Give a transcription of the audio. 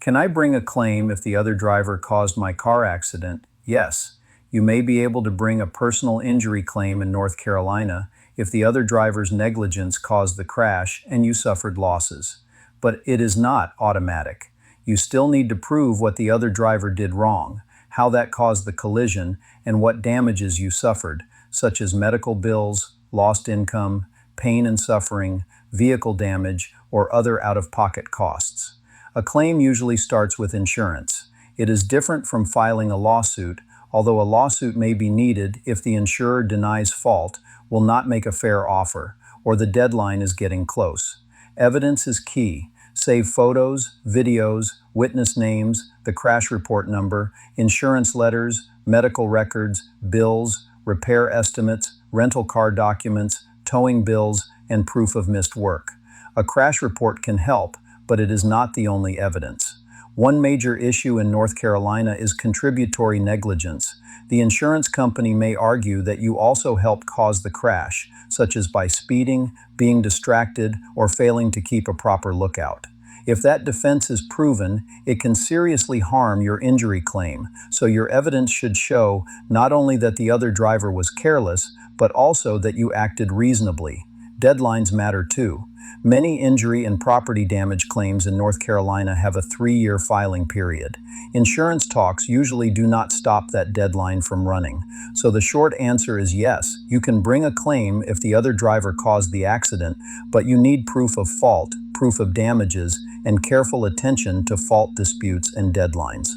Can I bring a claim if the other driver caused my car accident? Yes. You may be able to bring a personal injury claim in North Carolina if the other driver's negligence caused the crash and you suffered losses. But it is not automatic. You still need to prove what the other driver did wrong, how that caused the collision, and what damages you suffered, such as medical bills, lost income, pain and suffering, vehicle damage, or other out-of-pocket costs. A claim usually starts with insurance. It is different from filing a lawsuit, although a lawsuit may be needed if the insurer denies fault, will not make a fair offer, or the deadline is getting close. Evidence is key. Save photos, videos, witness names, the crash report number, insurance letters, medical records, bills, repair estimates, rental car documents, towing bills, and proof of missed work. A crash report can help, but it is not the only evidence. One major issue in North Carolina is contributory negligence. The insurance company may argue that you also helped cause the crash, such as by speeding, being distracted, or failing to keep a proper lookout. If that defense is proven, it can seriously harm your injury claim, so your evidence should show not only that the other driver was careless, but also that you acted reasonably. Deadlines matter too. Many injury and property damage claims in North Carolina have a 3-year filing period. Insurance talks usually do not stop that deadline from running. So the short answer is yes, you can bring a claim if the other driver caused the accident, but you need proof of fault, proof of damages, and careful attention to fault disputes and deadlines.